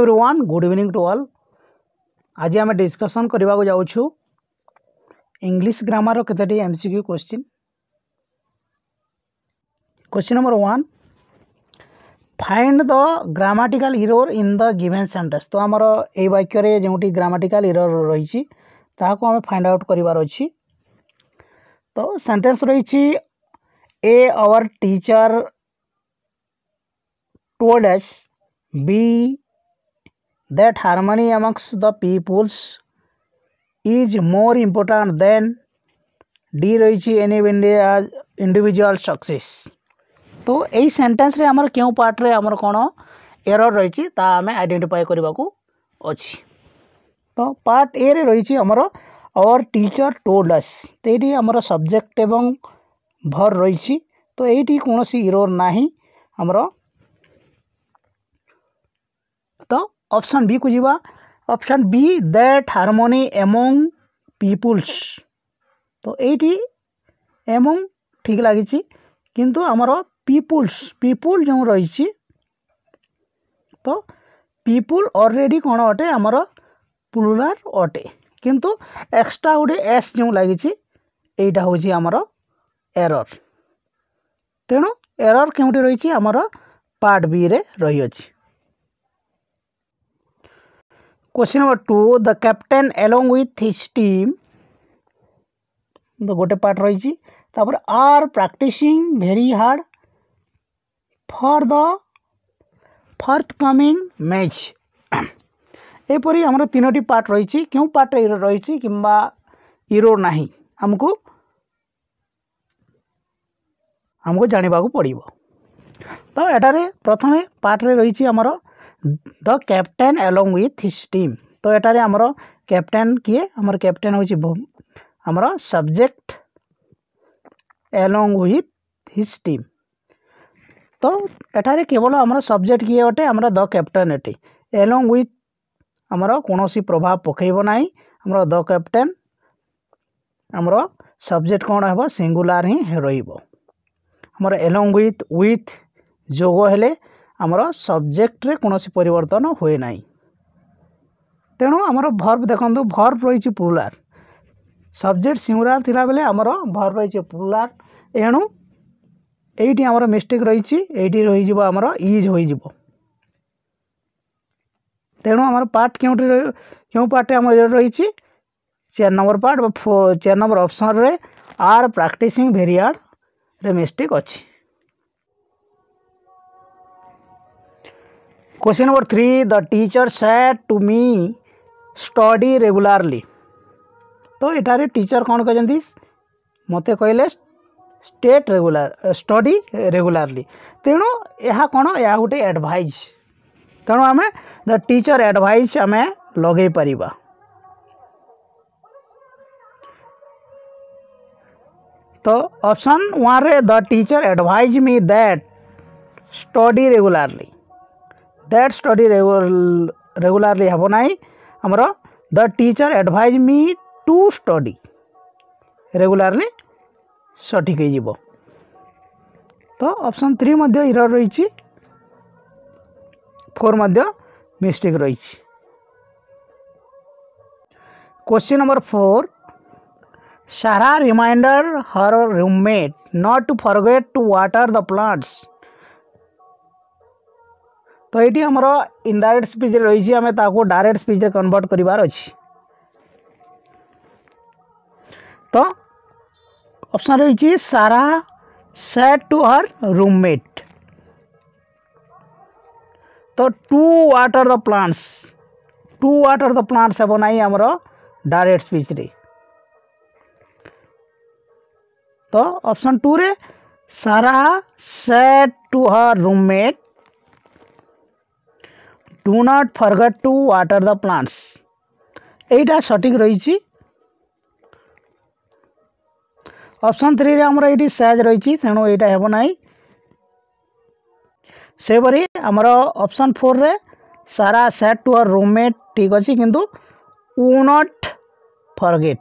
Everyone, good evening to all. आज आम discussion करने को जाऊँ इंग्लिश ग्रामर केतोटी MCQ question. Question number 1, find the grammatical error in the given sentence. तो आमर ए वाक्य जो ग्रामाटिकल एरर रही आम फाइंड आउट करार अच्छी। तो सेंटेंस रही A our teacher told us, B that harmony amongst the peoples is more important than, D रही any individual success। तो यही सेंटेंस रे हमर क्यों पार्ट रे हमर कोन एरर रही ता हमें आइडेंटिफाई करबा को अछि। तो पार्ट ए रे रही हमर आवर टीचर टोल्ड अस। तो एटी हमर सब्जेक्ट एवं भर रही। तो एटी कोनोसी एरर नाही हमर। तो ऑप्शन बी को जीवा। Option B that harmony among peoples. तो एटी एमंग ठीक लगी किंतु आमर पीपुल जो रही। तो पीपुल ऑलरेडी कौन अटे आमर प्लुराल अटे किंतु एक्स्ट्रा गोटे एस जो लगी एटा हूँ आमर एरर। तेणु एरर क्योंटी रही आमर पार्ट बी रे रही अछि। Question number 2, the captain along with his team. तो गोटे पार्ट रही तापर are practising very hard for the forthcoming match. एपरी आमर तीनोटी पार्ट रही। क्यों पार्ट रही कि एरर नाही हमको जानिबा को पड़िबो। तो एटारे प्रथमे पार्ट रे रही आमर the captain along with his team. तो एटारे आमर कैप्टेन किए आमर कैप्टेन होची आमर subject along with his team. तो एटारे केवल आमर सब्जेक्ट किए अटे आमर the captain eighty along with आमर कोनोसी प्रभाव पकेइबो नाही। आमर द कैप्टेन आमर सब्जेक्ट कौन हेबो सिंगुलर ही रहिबो। आमर एलोंग विथ जोग हेले आमर सब्जेक्ट रे कोनोसी परिवर्तन होए नाही। तेणु आमर भर्ब देखंतु भर्ब रही प्लुराल, सब्जेक्ट सिंगुलर थिला बेले आमर भर्ब रही प्लुराल। एणु एइटी आमर मिस्टेक रही एइटी रही जिवो आमर इज होई जिवो। तेणु आमर पार्ट क्यों पार्ट आमर रही 4 नंबर पार्ट 4 नंबर ऑप्शन रे आर प्रैक्टिसिंग वेरी हार्ड रे मिस्टेक अछि। Question number 3, the teacher said to me study regularly. तो एटारे टीचर कौन कहते मते कहले स्टेट रेगुलर स्टडी रेगुलारली। तेणु यह कौन या गोटे एडवाइज। तेणु आम द टीचर एडवाइज आम लगे परिबा। तो ऑप्शन 1 रे the teacher advise me that study regularly. That study regularly हेबो नाही हमर the teacher advise me to study regularly सठिक हो जिवो। तो ऑप्शन 3 मध्ये एरर रही 4 मध्ये मिस्टेक रही। Question number 4, Sara reminder her roommate not to forget to water the plants. तो ये आमर इनडायरेक्ट स्पीच रही आम डायरेक्ट स्पीच रे कन्वर्ट करिवार अछि। तो ऑप्शन रही Sara said to her roommate. तो टू वाटर द प्लांट्स हेबो नाही आमर डायरेक्ट स्पीच रे। तो ऑप्शन 2 रे Sara said to her roommate do not forget to water the plants एटा सठिक रही। ऑप्शन 3 रे हमर एटी सेज रही तेणु एटा हेबो नाही। सेपरी आमर ऑप्शन 4 रे Sara said to her roommate ठीक अच्छी किंतु वू नॉट फॉरगेट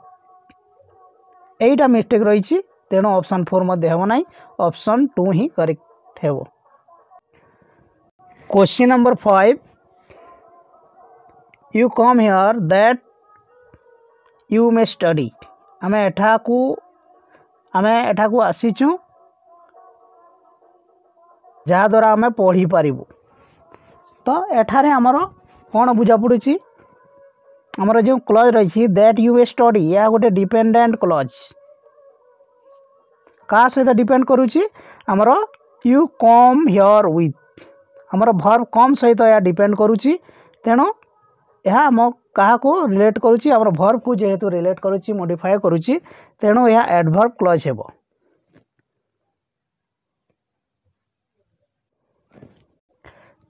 एटा मिस्टेक रही। तेणु ऑप्शन 4 मध्ये हेबो नाही, ऑप्शन 2 ही करेक्ट हेबो। Question number 5, you come here that you may study आम एठाकू आसीचु जहाद्वारा आम पढ़ी पारिबु। तो एठारे आमर कौन बुझा पड़ी आमर जो क्लज रही दैट यू मे स्टडी यह गोटे डिपेंडेंट क्लज का सहित डिपेंड करुच्ची आमर यू कम हियर विथ आमर भर्ब कम सहित यह डिपेंड करुच्ची तेणु यह आम क्या रिलेट करुच्ची आमर भर्ब को जेहेतु रिलेट करुच्ची मॉडिफाई करुच्ची तेणु यह एडवर्ब क्लज हेबो।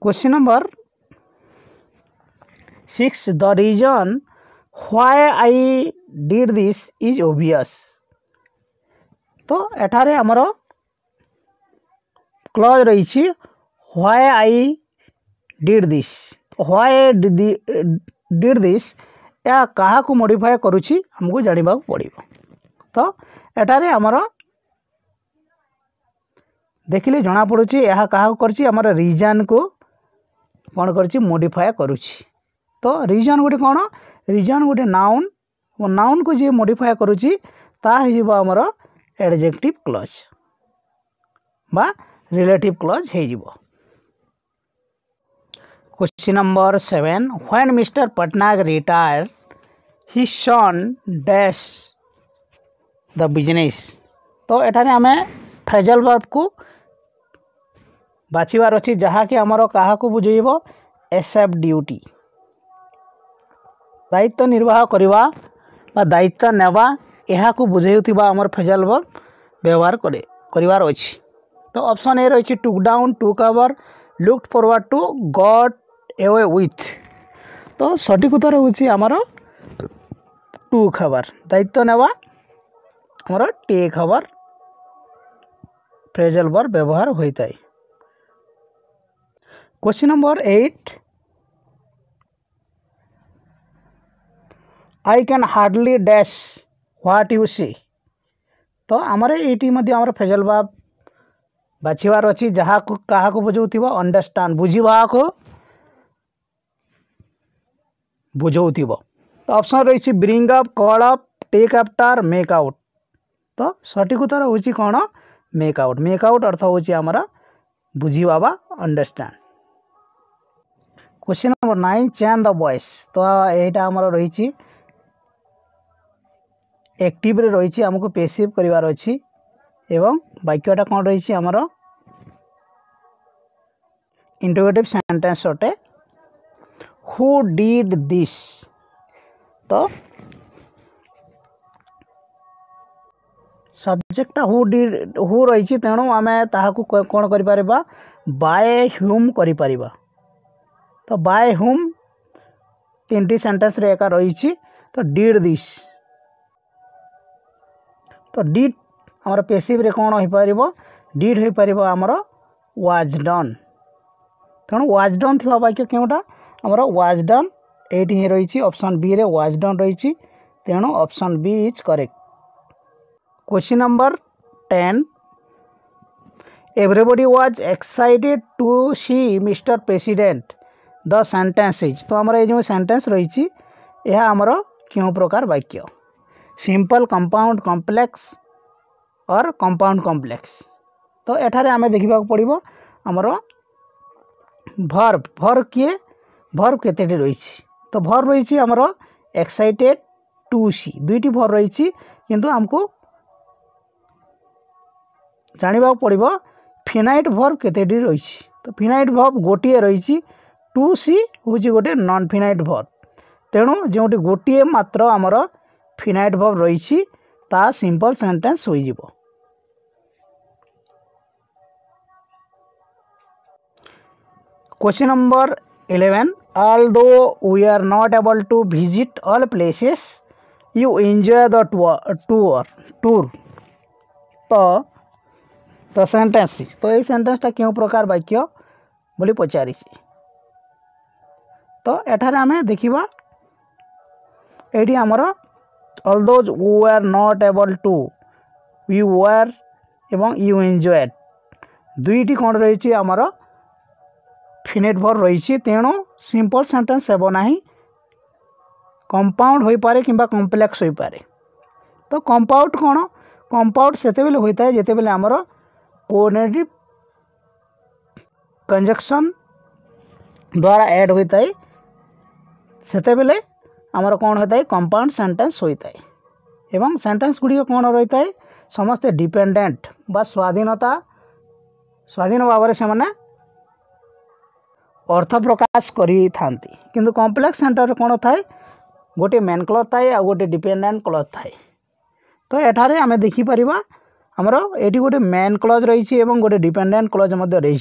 Question number 6 the reason why I did this is obvious. तो एठारे आमर क्लज रही why I did this why did this या कहा को मॉडिफाई करुच्ची हमको जानिबा पड़िबो। तो एठारे आमर देखिले जना पड़ुची यह कहा करची आमर रीजन को कौन करची मॉडिफाई करुच्ची। तो रीजन गोटे कौन रीजन गोटे नाउन और नाउन को जी मॉडिफाई करुच्ची ता हो आमर एडजेक्टिव क्लज बा रिलेटिव क्लज हो। Question number 7 when mister Patnaik retire his son dash the business. तो एठाने आमे फ्रेजल वर्ब को बाछिबार अछि जहाँकि आमर क्या बुझेब एक्सेप्ट ड्यूटी दायित्व निर्वाह करवा दायित्व नेवा यह बुझेउथिबा आमर फ्रेजल वर्ब व्यवहार करिवार अछि। तो ऑप्शन ए रही took down took over looked forward to got away with. तो सठिक उत्तर होछि आमर टुक ओवर दायित्व नेवा आमर टेक ओवर फ्रेजल वर्ब व्यवहार होता है। Question number 8 I can hardly dash what you see. तो आमर ये आमर फ्रेजल वर्ब बाछिबार अच्छी जहाँ क्या बुझाउथिबो अंडरस्टैंड बुझीबा को बुझाउथिबो। तो ऑप्शन रही bring up call up take after make out. तो सठिक उत्तर होछि कौन मेक आउट अर्थ होछि आमर बुझीबा बा understand. Question number 9 change the voice. तो यहाँ आमर रही एक्टिव रे रही आमको पैसिव करिवार अछि एवं वाक्यटा कौन रही आमर इंटरोगेटिव सेंटेंस अटे हु डिड दिस। तो सब्जेक्ट हु रही तेणु आम ताहाकू कौन करिपारिबा बाय ह्यूम करिपारिबा। तो बाय ह्यूम तीन सेंटेंस रे एका रही। तो डिड दिस तो डिड आमर पैसिव रे कौन हो पारिबो डिड हो पारिबो आमर वाज डन। तेणु वाज डन थिबा वाक्य केउटा आमर वाज डन एटी ही रही ऑप्शन बी रे वाज डन रही तेणु option B is correct. Question number 10 everybody was excited to see mister president the sentence is. तो आमर ये जो सेंटेंस रही यह आमर क्यों प्रकार वाक्य सिंपल कंपाउंड कॉम्प्लेक्स और कंपाउंड कॉम्प्लेक्स। तो एठारे आमे देखिबा पड़िबो आमर भर्ब किए भर्ब केतेटी रही। तो भर्ब रही आमर एक्साइटेड टू सी दुईटी भर्ब रही किंतु हमको जानिबा पड़िबो फिनाइट भर्ब केतेटी रही। तो फिनाइट भर्ब गोटे रही टू सी हूँ गोटे नॉन फिनाइट भर्ब तेणु जो गोटे मात्र आमर फिनाइट भर्ब रही ता सिंपल सेंटेंस हो जिवो। Question number 11 although we are not able to visit all places you enjoy the tour। तो सेंटेंस तो ये सेंटेंसटा क्यों प्रकार वाक्य बोली पचारि। तो एठारे आमे देखिबा एठी हमर although we were not able to we were एवं you enjoyed दुईटी कौन रही आमर फिनेट भर रही तेणु सिंपल सेंटेंस हेब नाही कंपाउंड हो पारे किंबा कॉम्प्लेक्स हो पारे। तो कंपाउंड कौन कंपाउंड से होता है जिते बेले आमर कोऑर्डिनेटिव कंजक्शन द्वारा ऐड होता है सेते बेले आमर कौन होता है कंपाउंड सेंटेंस होता है। एवं सेंटेंस गुड़ी कौन रही है समस्ते डिपेंडेंट बा स्वाधीन भाव से माने अर्थ प्रकाश करी थांती किंतु कॉम्प्लेक्स सेंटर कौन थाए गोटे मेन क्लज थाए आ गोटे डिपेंडेंट क्लज थाए। तो एठारे आमे देखि परिबा हमरो एटी गोटे मेन क्लज रही एवं गोटे डिपेंडेंट क्लज मध्य रही।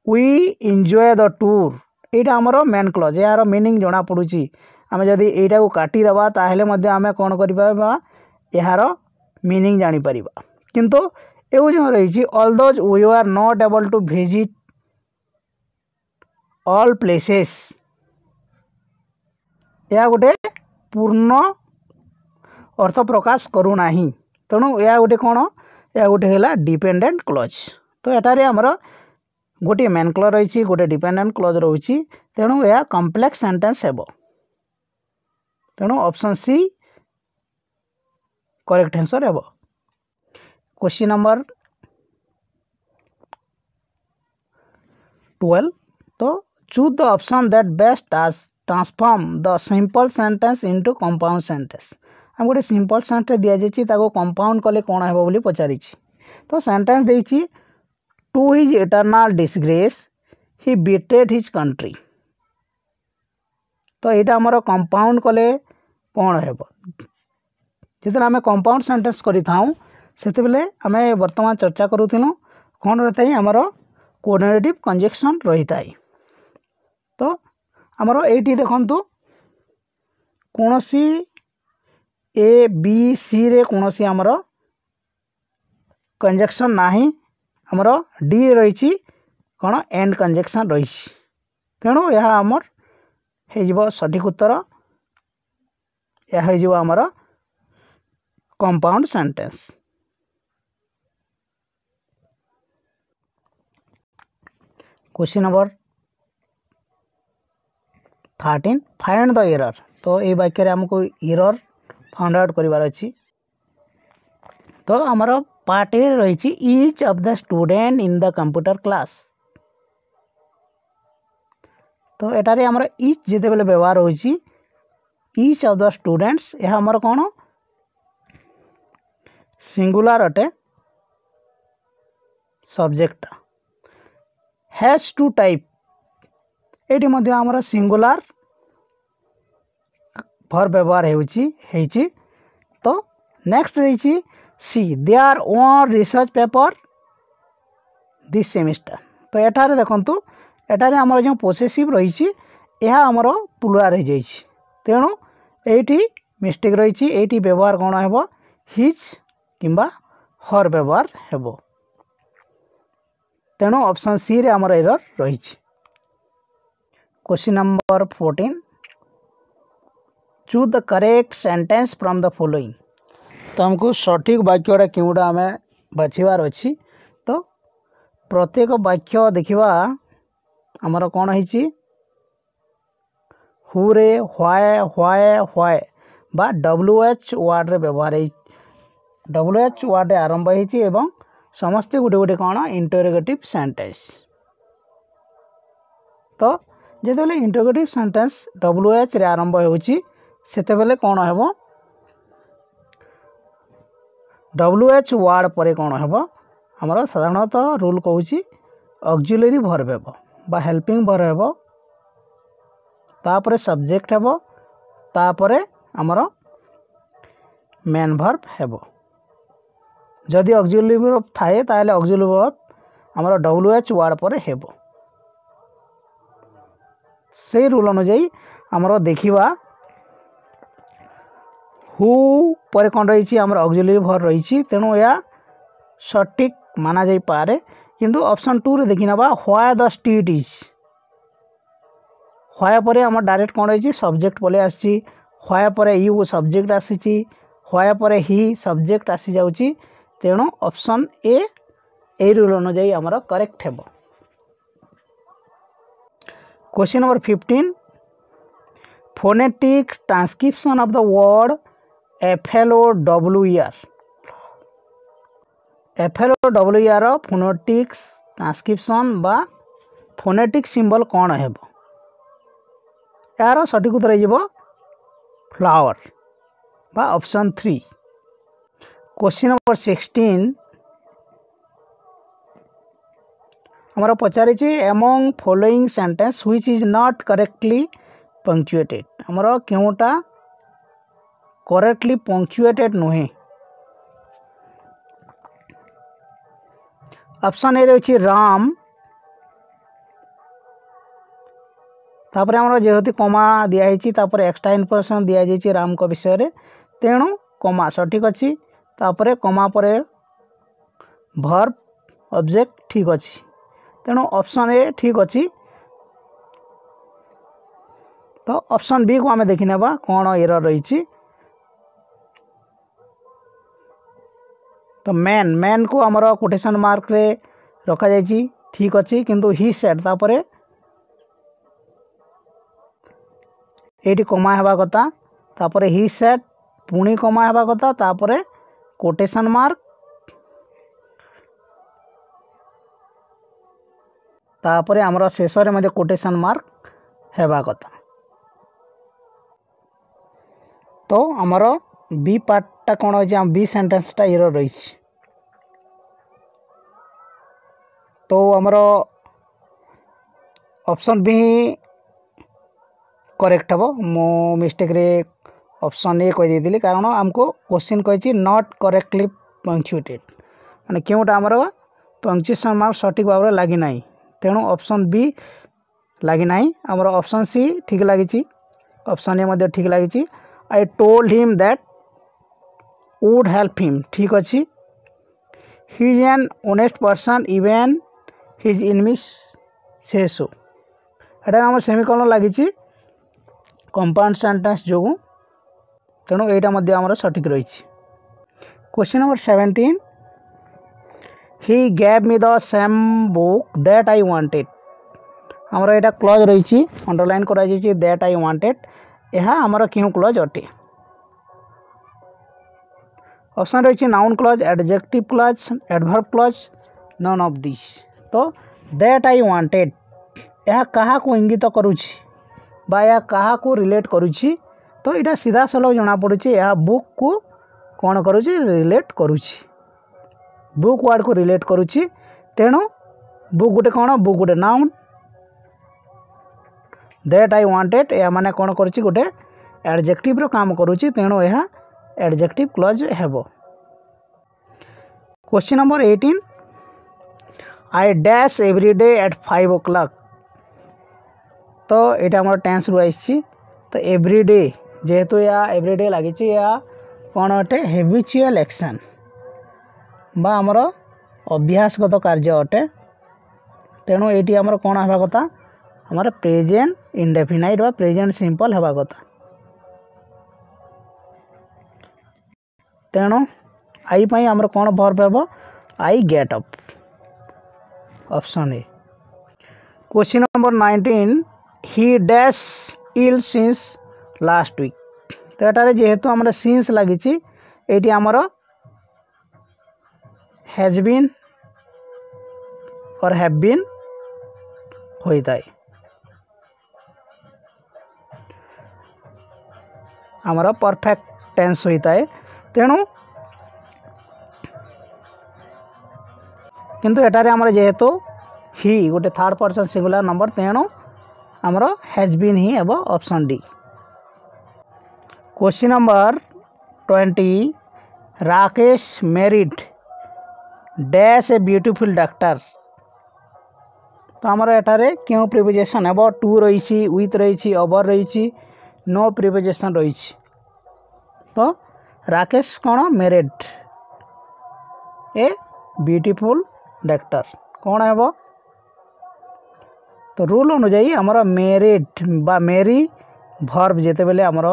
वी एंजॉय द टूर एटा हमरो मेन क्लज यार मीनिंग जना पड़ुची आमे जदी एटा को काटी दबा ताहेले मध्य आमे कोन करि पाबा यार मीनिंग जानि परिबा। किंतु एउ जो रही although we are not able to visit all places या गोटे पूर्ण अर्थ प्रकाश करू नाही तेणु या गोटे कौन या गोटे है डिपेंडेंट क्लज। तो एटारे आमर गोटे मेन क्लज रही गोटे डिपेंडेंट क्लज रही तेणु यह कॉम्प्लेक्स सेंटेंस हेबो। तेणु ऑप्शन सी करेक्ट आंसर हेबो। क्वेश्चन नंबर 12 तो choose the option that best as transform the simple sentence into compound sentence. हम गोटे सिंपल सेंटेंस दिया जाइए ताको कंपाउंड कले कौन हेबो बोली पचारि। तो सेंटेंस देइछि to his eternal disgrace he betrayed his country. तो यहाँ आमर कंपाउंड कले कौन हेबो जिते आम कंपाउंड सेंटेंस करिथाऊ सेते बेले आमे वर्तमान चर्चा करूथिलु कौन रहता है आमर कोऑर्डिनेटिव कंजक्शन रहिता है। तो आमर एटी देखंतु कोनोसी ए बी सी रे कोनोसी आमर कंजक्शन नाही आमर डी रही कौन एंड कंजक्शन रही तेणु यह आमर हो सठिक उत्तर यह हो आमर compound sentence. Question number 13 find the error. तो ये वाक्य रे हमको एरर फाइंड आउट करिवार अछि। तो आमर पार्ट ए रही each of the student in the computer class. तो एटारे आमर ईच जिते बेले व्यवहार होछि ईच ऑफ द स्टूडेंट्स यह आमर कौन सिंगुलर अटे सब्जेक्ट हैज टू टाइप एटी मध्य आमर सिंगुलर भर व्यवहार होछि। तो नेक्स्ट रही C their own research paper this semester. तो एठारे देखंतु एठारे आमर जो पोसेसिव रही यह आमर प्लुराल हो जाइए तेणु एटी मिस्टेक रही एटी व्यवहार कौन हेबो हिज किंबा हर व्यवहार हेबो। तेणु ऑप्शन सी रे आमर एरर रही। Question number 14 choose the correct sentence from the following. तो हमको सठिक वाक्यटा क्योंटा आम बाछिबार अच्छी। तो प्रत्येक वाक्य देखा आमर कौन है हुरे व्हाय व्हाय व्हाय बा WH वर्ड रे व्यवहार WH वर्ड आरंभ होती एवं समस्ते गोटे गोटे कौन इंटरोगेटिव सेंटेंस। तो जिते इंटरोगेटिव सेंटेंस WH रे आरंभ होती सेते बेले कौन हेबो WH वर्ड पर कौन हेबो हमर साधारणतः रूल कहूँ ऑक्सिलरी वर्ब हेबो बा हेल्पिंग वर्ब हेबो तापरे सब्जेक्ट हेबो तापरे हमर मेन वर्ब हेबो। जदि ऑक्सिलरी वर्ब थाए ताले ऑक्सिलरी वर्ब हमर WH वर्ड पर हेबो। से रूल अनुसार हमर देखिबा हु पर कौन रही हमर ऑक्सिलरी वर्ब रही तेणु या सटीक माना जाई पारे। किंतु ऑप्शन 2 रे देखि नबा why the street is why पर हमर डायरेक्ट कौन रही सब्जेक्ट पले आसी व्हाई पर यू सब्जेक्ट आसी व्हाई पर ही सब्जेक्ट आसी जाउची तेणु ऑप्शन ए रूल अनुसार हमर करेक्ट हेबो। Question number 15 phonetic transcription of the word FLOWER FLOWER phonetics transcription बा phonetic symbol कौन है यार सठिक उत्तर हो फ्लावर बा ऑप्शन 3 क्वेश्चन नंबर 16 हमारा पचारिछि among following sentence which is not correctly punctuated हमारा केउटा करेक्टली पंक्चुएटेड नुहे ऑप्शन ए रही राम तापर आमर जेहेतु कमा दिखाई तापर एक्स्ट्रा इनफॉरमेशन दि जाइए राम को विषय रे तेणु कमा सठिक अच्छी तापर कमा पर वर्ब ऑब्जेक्ट ठीक अच्छी तेणु ऑप्शन ए ठीक अच्छी तो ऑप्शन बी को आम देखने कौन एरर रही तो मैन को आमर कोटेशन मार्क रे रखा जाइए ठीक अच्छी किंतु ही सेड तापर ये कमा हेबा कथा तापर ही सेड पुणी कमा हेबा कथा तापर कोटेशन मार्क तापर आमर शेष में कोटेशन मार्क हेबा कथा तो आमर बी पार्टा कौन हो बी सेंटेंसटा एरर रही तो आमर ऑप्शन बी करेक्ट हम मो मिस्टेक रे ऑप्शन ए कही देली कारण आमको क्वेश्चन कही नॉट करेक्टली पंक्चुएटेड माने क्योंटा आमर पंक्चुएशन मार्क सठिक भाव में लगी ना तेणु ऑप्शन बी लगी ना आमर ऑप्शन सी ठीक लगी ऑप्शन ए ठीक लगी I told him that would help him ठीक अच्छी ही is an honest person even his enemies say so एटा आम सेमिकोलन लगी कंपाउंड सेंटेंस जो तेणु यहाँ आमर सठिक रही question number 17 he gave me the same book that I wanted आमर यहाँ क्लज रही अंडरलाइन कर दैट आई वांटेड यह आमर क्यों क्लज अटे ऑप्शन रही noun clause adjective clause adverb clause none of this तो दैट आई वांटेड यह कहा को इंगित करुछि बा या कहा को रिलेट करुछि तो यहाँ सीधा सलख जना पड़ुछि यह बुक को कौन करुछि रिलेट करुछि बुक वर्ड को रिलेट करुछि तेणु बुक गोटे कौन बुक गोटे नाउन दैट आई वांटेड या माने कौन करुछि गोटे एडजेक्टिव रो काम करुछि तेणु यह एडजेक्टिव क्लज हेबो question number 18 I dash every day at 5 o'clock तो यहाँ आम टेंस रु आई तो एवरीडे जेहेतु या एवरीडे लगी या कौन अटे हैबिचुअल एक्शन बा आमर अभ्यासगत कार्य अटे तेणु ये आमर कौन हवा कथा आमर प्रेजेंट इंडेफिनाइट बा प्रेजेंट सिंपल हवा कथा तेणु आई पाई आमर कौन वर्ब हेबो I get up option A question number 19 he dash ill since last week तो यहाँ जेहेतु आमर सिंस लगी ये आमर हैज बीन और हैव बीन होता है आमर परफेक्ट टेंस होता है तेणु किंतु एटारे आमर जेहेतु ही गोटे थर्ड पर्सन सिंगुलर नंबर तेणु आमर हैज बीन ही एबो option D question number 20 Rakesh married dash a beautiful doctor तो आमर एटारे क्यों प्रिपोजिशन एबो टू रही विथ रही ओवर रही नो प्रिपोजिशन रही तो राकेश कौन मैरिड ए ब्यूटीफुल डॉक्टर कौन है तो रूल अनुजाई आमर मैरिड बा मेरी भर्ब जिते बेले आमर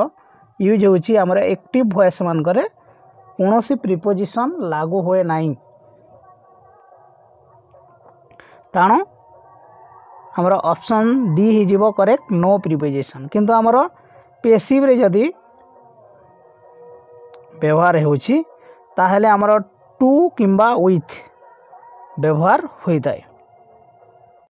यूज होची आमर एक्टिव वॉइस मानकर कौन सी प्रिपोजिशन लागू हुए नहीं तेणु आमर ऑप्शन डी हो करेक्ट नो प्रिपोजिशन किंतु आमर पेसिव रे जदि व्यवहार होछि ताहेले हमर टू किंबा विथ व्यवहार होइताय।